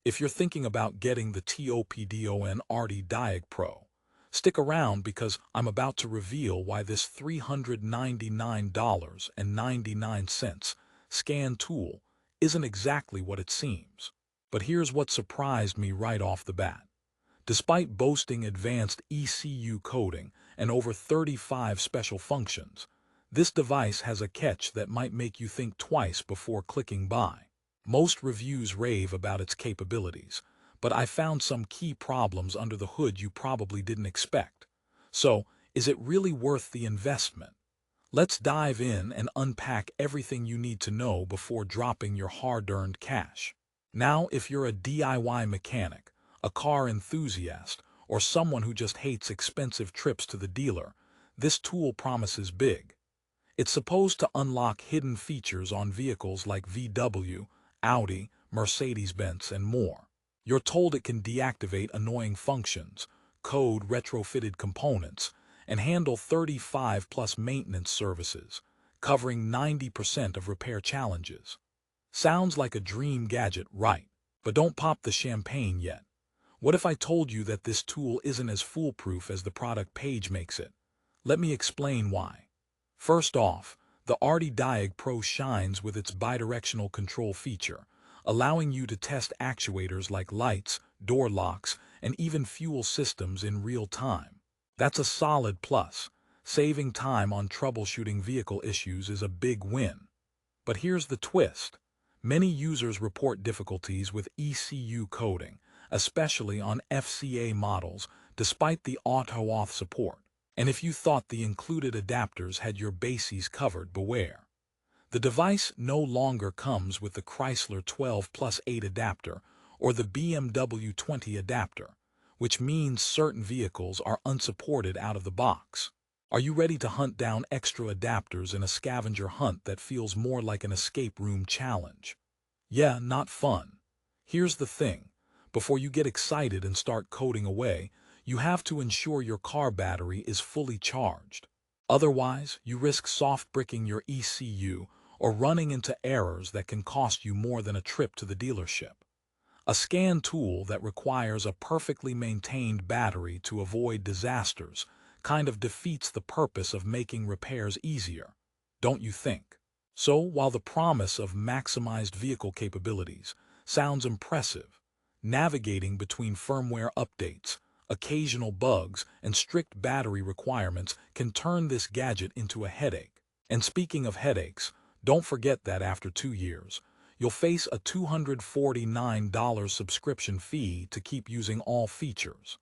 If you're thinking about getting the TOPDON ArtiDiag Pro, stick around because I'm about to reveal why this $399.99 scan tool isn't exactly what it seems. But here's what surprised me right off the bat. Despite boasting advanced ECU coding and over 35 special functions, this device has a catch that might make you think twice before clicking buy. Most reviews rave about its capabilities, but I found some key problems under the hood you probably didn't expect. So, is it really worth the investment? Let's dive in and unpack everything you need to know before dropping your hard-earned cash. Now, if you're a DIY mechanic, a car enthusiast, or someone who just hates expensive trips to the dealer, this tool promises big. It's supposed to unlock hidden features on vehicles like VW, Audi, Mercedes-Benz, and more. You're told it can deactivate annoying functions, code retrofitted components, and handle 35+ maintenance services, covering 90% of repair challenges. Sounds like a dream gadget, right? But don't pop the champagne yet. What if I told you that this tool isn't as foolproof as the product page makes it? Let me explain why. First off, the ArtiDiag Pro shines with its bidirectional control feature, allowing you to test actuators like lights, door locks, and even fuel systems in real time. That's a solid plus. Saving time on troubleshooting vehicle issues is a big win. But here's the twist. Many users report difficulties with ECU coding, especially on FCA models, despite the auto-auth support. And if you thought the included adapters had your bases covered, beware. The device no longer comes with the Chrysler 12+8 adapter or the BMW 20 adapter, which means certain vehicles are unsupported out of the box. Are you ready to hunt down extra adapters in a scavenger hunt that feels more like an escape room challenge? Yeah, not fun. Here's the thing. Before you get excited and start coding away, you have to ensure your car battery is fully charged. Otherwise, you risk soft bricking your ECU or running into errors that can cost you more than a trip to the dealership. A scan tool that requires a perfectly maintained battery to avoid disasters kind of defeats the purpose of making repairs easier, don't you think? So, while the promise of maximized vehicle capabilities sounds impressive, navigating between firmware updates, occasional bugs, and strict battery requirements can turn this gadget into a headache. And speaking of headaches, don't forget that after 2 years, you'll face a $249 subscription fee to keep using all features.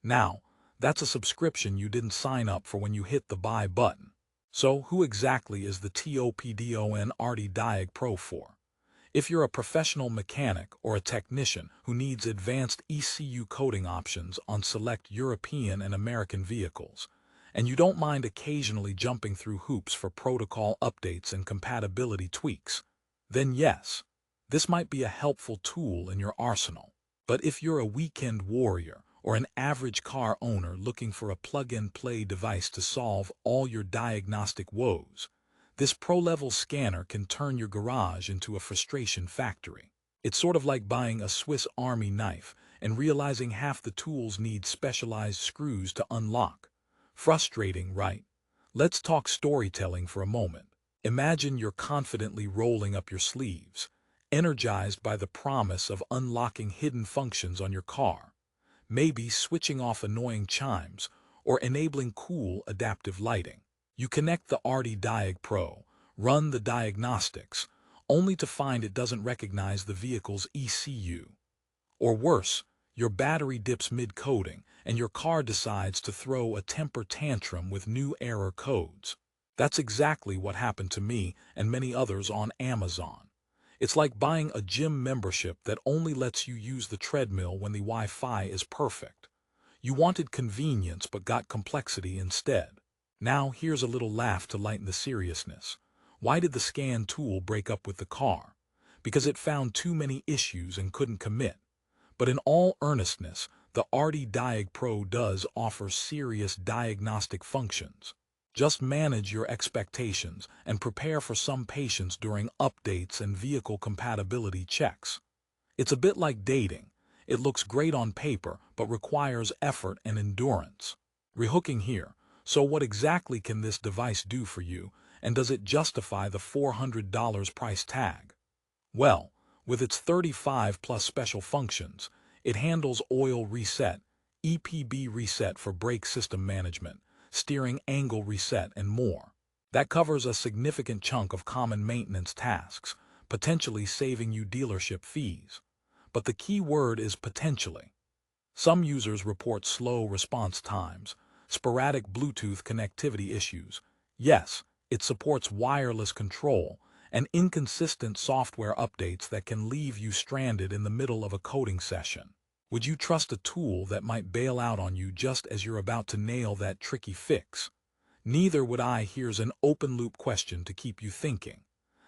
Now, that's a subscription you didn't sign up for when you hit the buy button. So, who exactly is the TOPDON ArtiDiag Pro for? If you're a professional mechanic or a technician who needs advanced ECU coding options on select European and American vehicles, and you don't mind occasionally jumping through hoops for protocol updates and compatibility tweaks, then yes, this might be a helpful tool in your arsenal. But if you're a weekend warrior or an average car owner looking for a plug-and-play device to solve all your diagnostic woes, this pro-level scanner can turn your garage into a frustration factory. It's sort of like buying a Swiss Army knife and realizing half the tools need specialized screws to unlock. Frustrating, right? Let's talk storytelling for a moment. Imagine you're confidently rolling up your sleeves, energized by the promise of unlocking hidden functions on your car, maybe switching off annoying chimes or enabling cool adaptive lighting. You connect the ArtiDiag Pro, run the diagnostics, only to find it doesn't recognize the vehicle's ECU. Or worse, your battery dips mid-coding and your car decides to throw a temper tantrum with new error codes. That's exactly what happened to me and many others on Amazon. It's like buying a gym membership that only lets you use the treadmill when the Wi-Fi is perfect. You wanted convenience but got complexity instead. Now here's a little laugh to lighten the seriousness. Why did the scan tool break up with the car? Because it found too many issues and couldn't commit. But in all earnestness, the ArtiDiag Pro does offer serious diagnostic functions. Just manage your expectations and prepare for some patience during updates and vehicle compatibility checks. It's a bit like dating. It looks great on paper, but requires effort and endurance. Rehooking here. So what exactly can this device do for you, and does it justify the $400 price tag? Well, with its 35 plus special functions, it handles oil reset, EPB reset for brake system management, steering angle reset, and more. That covers a significant chunk of common maintenance tasks, potentially saving you dealership fees. But the key word is potentially. Some users report slow response times, sporadic Bluetooth connectivity issues. Yes, it supports wireless control, and inconsistent software updates that can leave you stranded in the middle of a coding session. Would you trust a tool that might bail out on you just as you're about to nail that tricky fix? Neither would I. Here's an open-loop question to keep you thinking.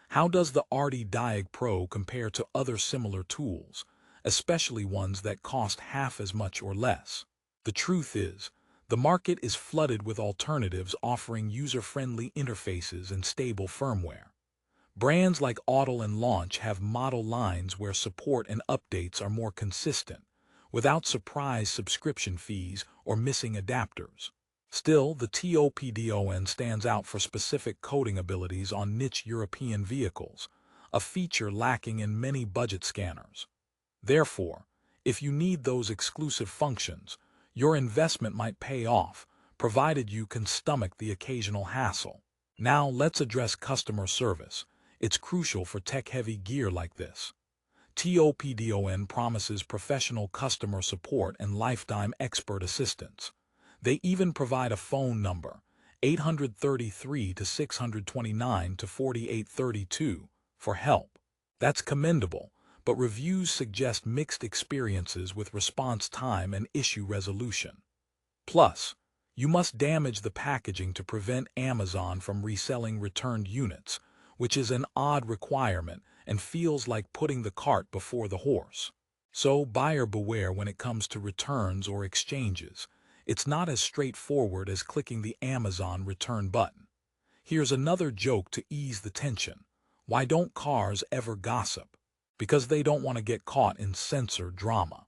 How does the ArtiDiag Pro compare to other similar tools, especially ones that cost half as much or less? The truth is, the market is flooded with alternatives offering user-friendly interfaces and stable firmware. Brands like Autel and Launch have model lines where support and updates are more consistent, without surprise subscription fees or missing adapters. Still, the TOPDON stands out for specific coding abilities on niche European vehicles, a feature lacking in many budget scanners. Therefore, if you need those exclusive functions, your investment might pay off, provided you can stomach the occasional hassle. Now let's address customer service. It's crucial for tech-heavy gear like this. TOPDON promises professional customer support and lifetime expert assistance. They even provide a phone number, 833 to 629 to 4832, for help. That's commendable, but reviews suggest mixed experiences with response time and issue resolution. Plus, you must damage the packaging to prevent Amazon from reselling returned units, which is an odd requirement and feels like putting the cart before the horse. So buyer beware when it comes to returns or exchanges. It's not as straightforward as clicking the Amazon return button. Here's another joke to ease the tension. Why don't cars ever gossip? Because they don't want to get caught in sensor drama.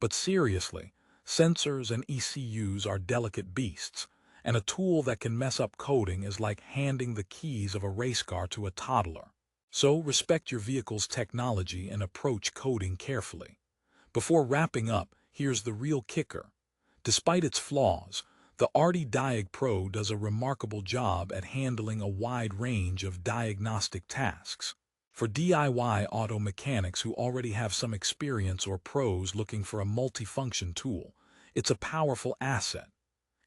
But seriously, sensors and ECUs are delicate beasts, and a tool that can mess up coding is like handing the keys of a race car to a toddler. So respect your vehicle's technology and approach coding carefully. Before wrapping up, here's the real kicker. Despite its flaws, the ArtiDiag Pro does a remarkable job at handling a wide range of diagnostic tasks. For DIY auto mechanics who already have some experience or pros looking for a multifunction tool, it's a powerful asset.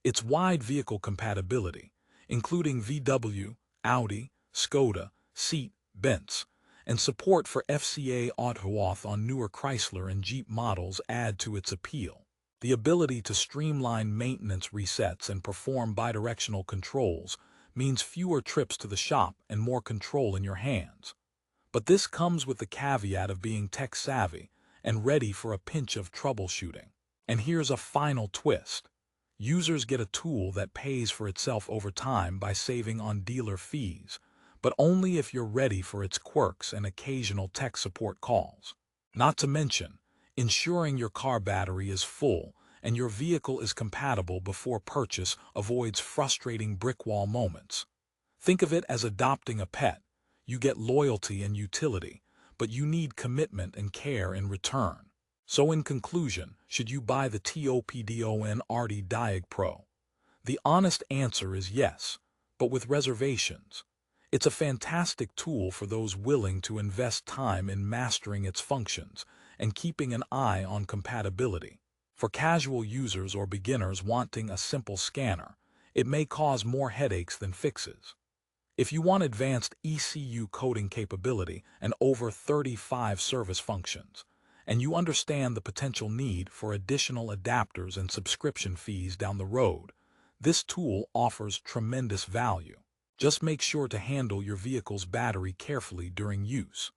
Its wide vehicle compatibility, including VW, Audi, Skoda, Seat, Benz, and support for FCA AutoAuth on newer Chrysler and Jeep models add to its appeal. The ability to streamline maintenance resets and perform bidirectional controls means fewer trips to the shop and more control in your hands. But this comes with the caveat of being tech-savvy and ready for a pinch of troubleshooting. And here's a final twist. Users get a tool that pays for itself over time by saving on dealer fees, but only if you're ready for its quirks and occasional tech support calls. Not to mention, ensuring your car battery is full and your vehicle is compatible before purchase avoids frustrating brick wall moments. Think of it as adopting a pet. You get loyalty and utility, but you need commitment and care in return. So in conclusion, should you buy the TOPDON ArtiDiag Pro? The honest answer is yes, but with reservations. It's a fantastic tool for those willing to invest time in mastering its functions and keeping an eye on compatibility. For casual users or beginners wanting a simple scanner, it may cause more headaches than fixes. If you want advanced ECU coding capability and over 35 service functions, and you understand the potential need for additional adapters and subscription fees down the road, this tool offers tremendous value. Just make sure to handle your vehicle's battery carefully during use.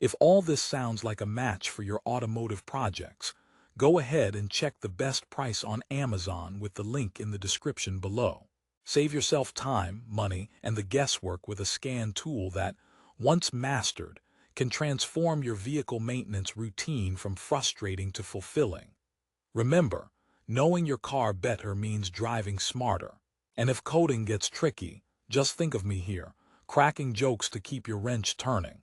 If all this sounds like a match for your automotive projects, go ahead and check the best price on Amazon with the link in the description below. Save yourself time, money, and the guesswork with a scan tool that, once mastered, can transform your vehicle maintenance routine from frustrating to fulfilling. Remember, knowing your car better means driving smarter. And if coding gets tricky, just think of me here, cracking jokes to keep your wrench turning.